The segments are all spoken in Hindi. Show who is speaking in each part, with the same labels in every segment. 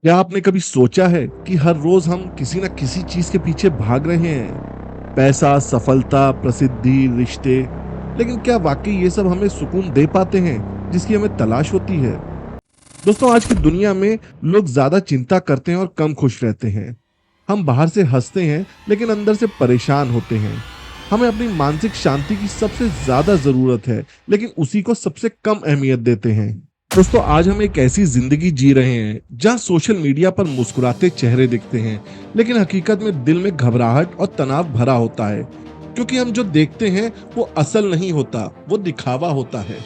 Speaker 1: क्या आपने कभी सोचा है कि हर रोज हम किसी न किसी चीज के पीछे भाग रहे हैं? पैसा, सफलता, प्रसिद्धि, रिश्ते। लेकिन क्या वाकई ये सब हमें सुकून दे पाते हैं जिसकी हमें तलाश होती है? दोस्तों, आज की दुनिया में लोग ज्यादा चिंता करते हैं और कम खुश रहते हैं। हम बाहर से हंसते हैं लेकिन अंदर से परेशान होते हैं। हमें अपनी मानसिक शांति की सबसे ज्यादा जरूरत है, लेकिन उसी को सबसे कम अहमियत देते हैं। दोस्तों, आज हम एक ऐसी जिंदगी जी रहे हैं जहां सोशल मीडिया पर मुस्कुराते चेहरे दिखते हैं, लेकिन हकीकत में दिल में घबराहट और तनाव भरा होता है। क्योंकि हम जो देखते हैं वो असल नहीं होता, वो दिखावा होता है।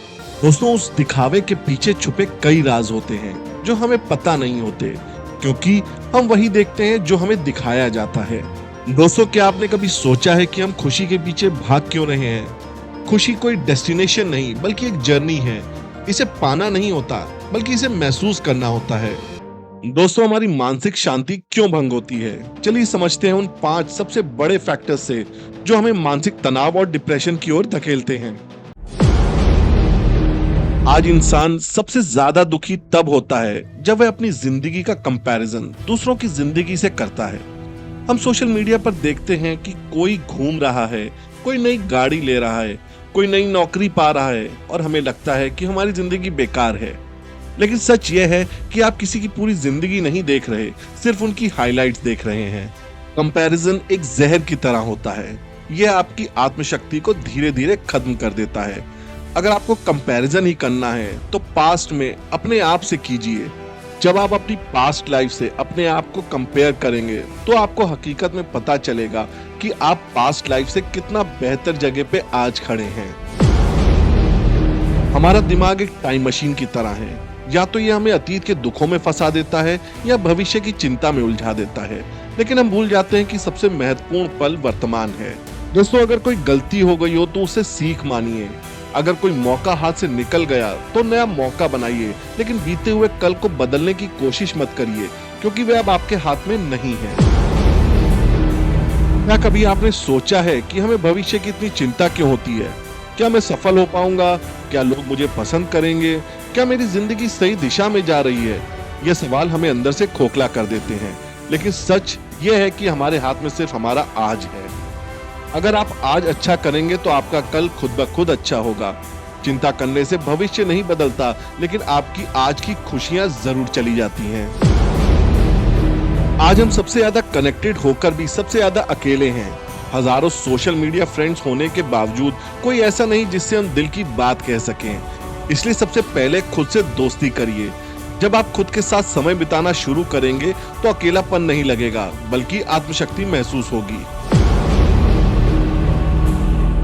Speaker 1: दोस्तों, उस दिखावे के पीछे छुपे कई राज होते हैं जो हमें पता नहीं होते, क्योंकि हम वही देखते हैं जो हमें दिखाया जाता है। दोस्तों, क्या आपने कभी सोचा है कि हम खुशी के पीछे भाग क्यों रहे हैं? खुशी कोई डेस्टिनेशन नहीं बल्कि एक जर्नी है। इसे पाना नहीं होता बल्कि इसे महसूस करना होता है। दोस्तों, हमारी मानसिक शांति क्यों भंग होती है? चलिए समझते हैं उन 5 सबसे बड़े फैक्टर्स से जो हमें मानसिक तनाव और डिप्रेशन की ओर धकेलते हैं। आज इंसान सबसे ज्यादा दुखी तब होता है जब वह अपनी जिंदगी का कंपैरिजन दूसरों की जिंदगी से करता है। हम सोशल मीडिया पर देखते हैं कि कोई घूम रहा है, कोई नई गाड़ी ले रहा है, कोई नई नौकरी पा रहा है, और हमें लगता है कि हमारी जिंदगी बेकार है। लेकिन सच यह है कि आप किसी की पूरी जिंदगी नहीं देख रहे, सिर्फ उनकी हाइलाइट्स देख रहे हैं। कंपैरिजन एक जहर की तरह होता है। यह आपकी आत्मशक्ति को धीरे धीरे खत्म कर देता है। अगर आपको कंपैरिजन ही करना है तो पास्ट में अपने आप से कीजिए। जब आप अपनी पास्ट लाइफ से अपने आप को कंपेयर करेंगे तो आपको हकीकत में पता चलेगा कि आप पास्ट लाइफ से कितना बेहतर जगह पे आज खड़े हैं। हमारा दिमाग एक टाइम मशीन की तरह है। या तो ये हमें अतीत के दुखों में फंसा देता है या भविष्य की चिंता में उलझा देता है, लेकिन हम भूल जाते हैं कि सबसे महत्वपूर्ण पल वर्तमान है। दोस्तों, अगर कोई गलती हो गई हो तो उसे सीख मानिए। अगर कोई मौका हाथ से निकल गया तो नया मौका बनाइए, लेकिन बीते हुए कल को बदलने की कोशिश मत करिए, क्योंकि वह अब आपके हाथ में नहीं है। क्या कभी आपने सोचा है कि हमें भविष्य की इतनी चिंता क्यों होती है? क्या मैं सफल हो पाऊंगा? क्या लोग मुझे पसंद करेंगे? क्या मेरी जिंदगी सही दिशा में जा रही है? ये सवाल हमें अंदर से खोखला कर देते हैं, लेकिन सच ये है कि हमारे हाथ में सिर्फ हमारा आज है। अगर आप आज अच्छा करेंगे तो आपका कल खुद ब खुद अच्छा होगा। चिंता करने से भविष्य नहीं बदलता, लेकिन आपकी आज की खुशियां जरूर चली जाती हैं। आज हम सबसे ज्यादा कनेक्टेड होकर भी सबसे ज्यादा अकेले हैं। हजारों सोशल मीडिया फ्रेंड्स होने के बावजूद कोई ऐसा नहीं जिससे हम दिल की बात कह सकें। इसलिए सबसे पहले खुद से दोस्ती करिए। जब आप खुद के साथ समय बिताना शुरू करेंगे तो अकेलापन नहीं लगेगा, बल्कि आत्मशक्ति महसूस होगी।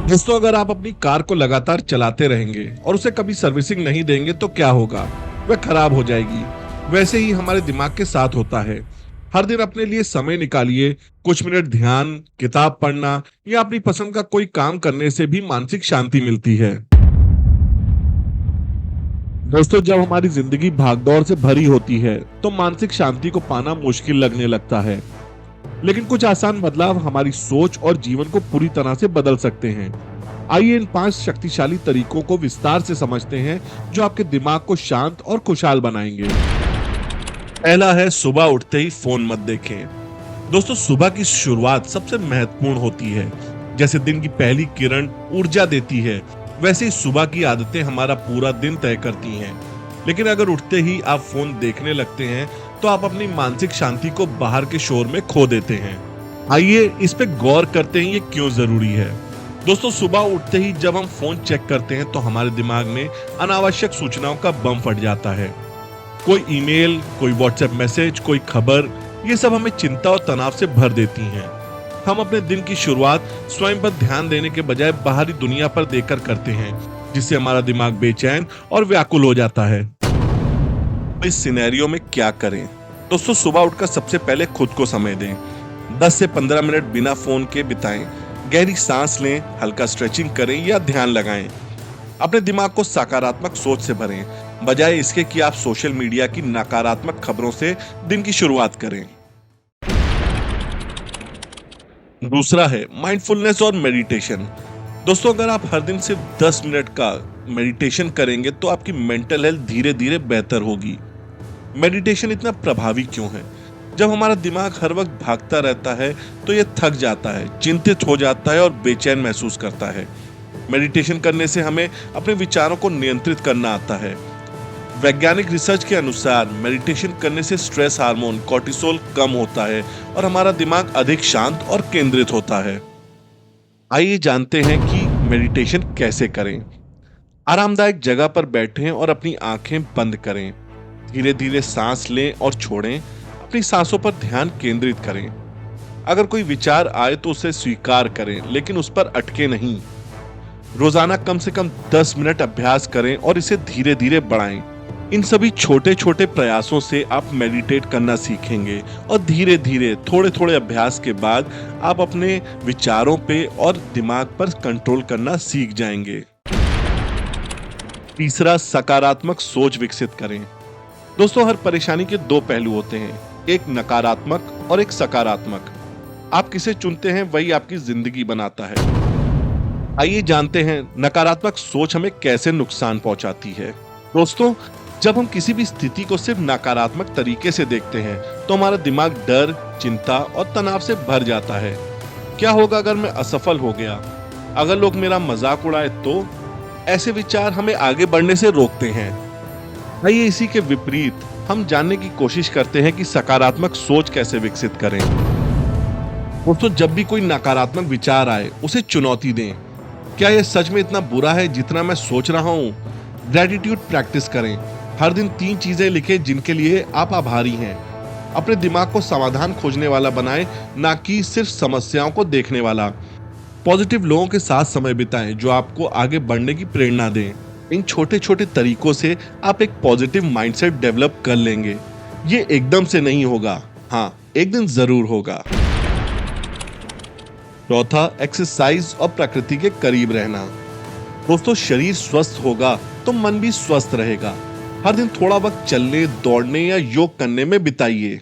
Speaker 1: दोस्तों, अगर आप अपनी कार को लगातार चलाते रहेंगे और उसे कभी सर्विसिंग नहीं देंगे तो क्या होगा? वह खराब हो जाएगी। वैसे ही हमारे दिमाग के साथ होता है। हर दिन अपने लिए समय निकालिए। कुछ मिनट ध्यान, किताब पढ़ना या अपनी पसंद का कोई काम करने से भी मानसिक शांति मिलती है। दोस्तों, जब हमारी जिंदगी भागदौड़ से भरी होती है तो मानसिक शांति को पाना मुश्किल लगने लगता है। लेकिन कुछ आसान बदलाव हमारी सोच और जीवन को पूरी तरह से बदल सकते हैं। आइए इन 5 शक्तिशाली तरीकों को विस्तार से समझते हैं जो आपके दिमाग को शांत और खुशहाल बनाएंगे। पहला है, सुबह उठते ही फोन मत देखें। दोस्तों, सुबह की शुरुआत सबसे महत्वपूर्ण होती है। जैसे दिन की पहली किरण ऊर्जा देती है, वैसे ही सुबह की आदतें हमारा पूरा दिन तय करती हैं। लेकिन अगर उठते ही आप फोन देखने लगते हैं तो आप अपनी मानसिक शांति को बाहर के शोर में खो देते हैं। आइए इस पे गौर करते हैं, ये क्यों जरूरी है। दोस्तों, सुबह उठते ही जब हम फोन चेक करते हैं तो हमारे दिमाग में अनावश्यक सूचनाओं का बम फट जाता है। कोई ईमेल, कोई व्हाट्सएप मैसेज, कोई खबर, ये सब हमें चिंता और तनाव से भर देती हैं। हम अपने दिन की शुरुआत स्वयं पर ध्यान देने के बजाय बाहरी दुनिया पर देकर करते हैं, जिससे हमारा दिमाग बेचैन और व्याकुल हो जाता है। इस सिनेरियो में क्या करें? दोस्तों, सुबह उठकर सबसे पहले खुद को समय दें। 10 से 15 मिनट बिना फोन के बिताएं। गहरी सांस लें, हल्का स्ट्रेचिंग करें या ध्यान लगाएं। अपने दिमाग को सकारात्मक सोच से भरें, बजाय इसके कि आप सोशल मीडिया की नकारात्मक खबरों से दिन की शुरुआत करें। दूसरा है माइंडफुलनेस और मेडिटेशन। दोस्तों, अगर आप हर दिन सिर्फ 10 मिनट का मेडिटेशन करेंगे तो आपकी मेंटल हेल्थ धीरे धीरे बेहतर होगी। मेडिटेशन इतना प्रभावी क्यों है? जब हमारा दिमाग हर वक्त भागता रहता है तो यह थक जाता है, चिंतित हो जाता है और बेचैन महसूस करता है। मेडिटेशन करने से हमें अपने विचारों को नियंत्रित करना आता है। वैज्ञानिक रिसर्च के अनुसार मेडिटेशन करने से स्ट्रेस हार्मोन कोर्टिसोल कम होता है और हमारा दिमाग अधिक शांत और केंद्रित होता है। आइए जानते हैं कि मेडिटेशन कैसे करें। आरामदायक जगह पर बैठें और अपनी आंखें बंद करें। धीरे धीरे सांस लें और छोड़ें। अपनी सांसों पर ध्यान केंद्रित करें। अगर कोई विचार आए तो उसे स्वीकार करें, लेकिन उस पर अटके नहीं। रोजाना कम से कम 10 मिनट अभ्यास करें और इसे धीरे धीरे बढ़ाएं। इन सभी छोटे छोटे प्रयासों से आप मेडिटेट करना सीखेंगे और धीरे धीरे थोड़े थोड़े अभ्यास के बाद आप अपने विचारों पे और दिमाग पर कंट्रोल करना सीख जाएंगे। तीसरा, सकारात्मक सोच विकसित करें। दोस्तों, हर परेशानी के दो पहलू होते हैं, एक नकारात्मक और एक सकारात्मक। आप किसे चुनते हैं वही आपकी जिंदगी बनाता है। आइए जानते हैं नकारात्मक सोच हमें कैसे नुकसान पहुंचाती है। दोस्तों, जब हम किसी भी स्थिति को सिर्फ नकारात्मक तरीके से देखते हैं तो हमारा दिमाग डर, चिंता और तनाव से भर जाता है। क्या होगा अगर मैं असफल हो गया? अगर लोग मेरा मजाक उड़ाए तो? ऐसे विचार हमें आगे बढ़ने से रोकते हैं। आइए इसी के विपरीत हम जानने की कोशिश करते हैं कि सकारात्मक सोच कैसे विकसित करें। दोस्तों, जब भी कोई नकारात्मक विचार आए उसे चुनौती दें। क्या यह सच में इतना बुरा है जितना मैं सोच रहा हूँ? ग्रेटिट्यूड प्रैक्टिस करें। हर दिन 3 चीजें लिखें जिनके लिए आप आभारी हैं। अपने दिमाग को समाधान खोजने वाला बनाएं, ना कि सिर्फ समस्याओं को देखने वाला। पॉजिटिव लोगों के साथ समय बिताएं जो आपको आगे बढ़ने की प्रेरणा दें। इन छोटे छोटे तरीकों से आप एक पॉजिटिव माइंडसेट डेवलप कर लेंगे। ये एकदम से नहीं होगा, हाँ, एक दिन जरूर होगा। चौथा, एक्सरसाइज और प्रकृति के करीब रहना। दोस्तों, शरीर स्वस्थ होगा तो मन भी स्वस्थ रहेगा। हर दिन थोड़ा वक्त चलने, दौड़ने या योग करने में बिताइए।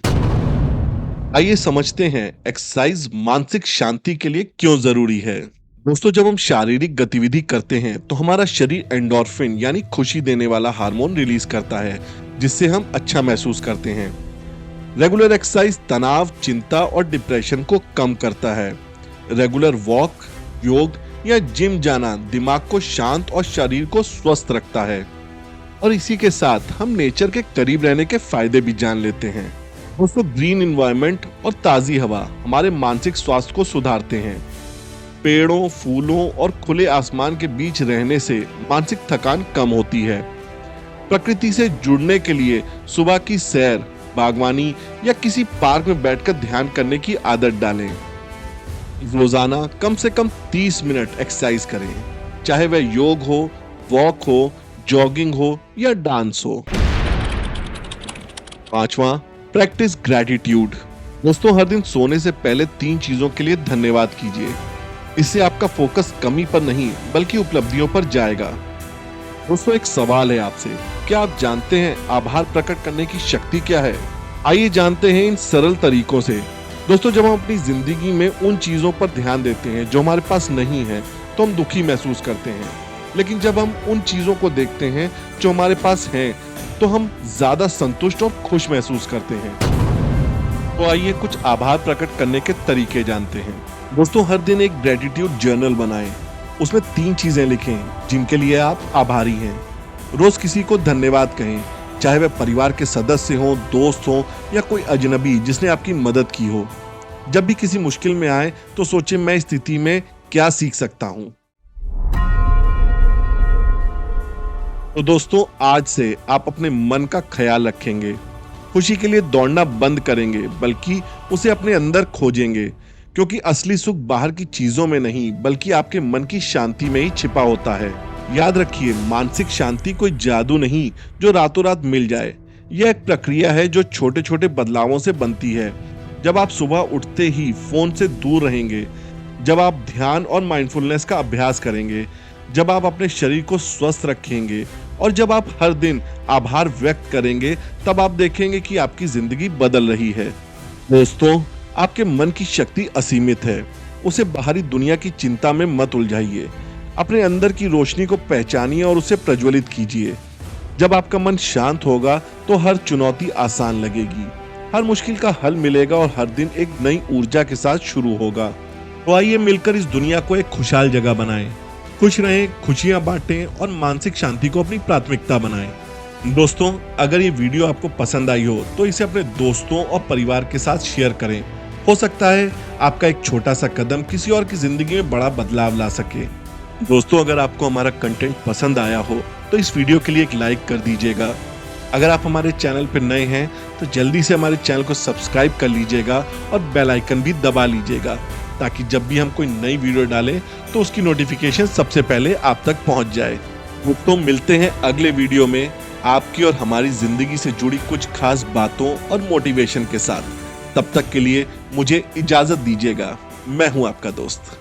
Speaker 1: आइए समझते हैं एक्सरसाइज मानसिक शांति के लिए क्यों जरूरी है। दोस्तों, जब हम शारीरिक गतिविधि करते हैं तो हमारा शरीर एंडोर्फिन यानी खुशी देने वाला हार्मोन रिलीज करता है, जिससे हम अच्छा महसूस करते हैं। रेगुलर एक्सरसाइज तनाव, चिंता और डिप्रेशन को कम करता है। रेगुलर वॉक, योग या जिम जाना दिमाग को शांत और शरीर को स्वस्थ रखता है। और इसी के साथ हम नेचर के करीब रहने के फायदे भी जान लेते हैं। दोस्तों, ग्रीन एनवायरनमेंट और ताजी हवा हमारे मानसिक स्वास्थ्य को सुधारते हैं। पेड़ों, फूलों और खुले आसमान के बीच रहने से मानसिक थकान कम होती है। प्रकृति से जुड़ने के लिए सुबह की सैर, बागवानी या किसी पार्क में बैठकर ध्यान करने की आदत डालें। रोजाना कम से कम 30 मिनट एक्सरसाइज करें, चाहे वह योग हो, वॉक हो, जॉगिंग हो या डांस हो। पांचवा, प्रैक्टिस ग्रैटिट्यूड। दोस्तों, हर दिन सोने से पहले 3 चीजों के लिए धन्यवाद कीजिए। इससे आपका फोकस कमी पर नहीं बल्कि उपलब्धियों पर जाएगा। दोस्तों, एक सवाल है आपसे, क्या आप जानते हैं आभार प्रकट करने की शक्ति क्या है? आइए जानते हैं इन सरल तरीकों से। दोस्तों, जब हम अपनी जिंदगी में उन चीजों पर ध्यान देते हैं जो हमारे पास नहीं है तो हम दुखी महसूस करते हैं, लेकिन जब हम उन चीजों को देखते हैं जो हमारे पास हैं तो हम ज्यादा संतुष्ट और खुश महसूस करते हैं। तो आइए कुछ आभार प्रकट करने के तरीके जानते हैं। दोस्तों, हर दिन एक ग्रेटिट्यूड जर्नल बनाएं। उसमें 3 चीजें लिखें जिनके लिए आप आभारी हैं। रोज किसी को धन्यवाद कहें, चाहे वह परिवार के सदस्य हो, दोस्त हो या कोई अजनबी जिसने आपकी मदद की हो। जब भी किसी मुश्किल में आए तो सोचें, मैं इस स्थिति में क्या सीख सकता हूं। तो दोस्तों, आज से आप अपने मन का ख्याल रखेंगे, खुशी के लिए दौड़ना बंद करेंगे बल्कि उसे अपने अंदर खोजेंगे, क्योंकि असली सुख बाहर की चीजों में नहीं बल्कि आपके मन की शांति में ही छिपा होता है। याद रखिए, मानसिक शांति कोई जादू नहीं जो रातों रात मिल जाए। यह एक प्रक्रिया है जो छोटे छोटे बदलावों से बनती है। जब आप सुबह उठते ही फोन से दूर रहेंगे, जब आप ध्यान और माइंडफुलनेस का अभ्यास करेंगे, जब आप अपने शरीर को स्वस्थ रखेंगे और जब आप हर दिन आभार व्यक्त करेंगे, तब आप देखेंगे कि आपकी जिंदगी बदल रही है। दोस्तों, आपके मन की शक्ति असीमित है। उसे बाहरी दुनिया की चिंता में मत उलझाइए। अपने अंदर की रोशनी को पहचानिए और उसे प्रज्वलित कीजिए। जब आपका मन शांत होगा तो हर चुनौती आसान लगेगी, हर मुश्किल का हल मिलेगा और हर दिन एक नई ऊर्जा के साथ शुरू होगा। तो आइए मिलकर इस दुनिया को एक खुशहाल जगह बनाएं, खुश रहें, खुशियां बांटें और मानसिक शांति को अपनी प्राथमिकता बनाएं। दोस्तों, अगर ये वीडियो आपको पसंद आई हो तो इसे अपने दोस्तों और परिवार के साथ शेयर करें। हो सकता है आपका एक छोटा सा कदम किसी और की जिंदगी में बड़ा बदलाव ला सके। दोस्तों, अगर आपको हमारा कंटेंट पसंद आया हो तो इस वीडियो के लिए एक लाइक कर दीजिएगा। अगर आप हमारे चैनल पर नए हैं तो जल्दी से हमारे चैनल को सब्सक्राइब कर लीजिएगा और बेल आइकन भी दबा लीजिएगा, ताकि जब भी हम कोई नई वीडियो डालें तो उसकी नोटिफिकेशन सबसे पहले आप तक पहुंच जाए। तो मिलते हैं अगले वीडियो में आपकी और हमारी जिंदगी से जुड़ी कुछ खास बातों और मोटिवेशन के साथ। तब तक के लिए मुझे इजाजत दीजिएगा। मैं हूं आपका दोस्त।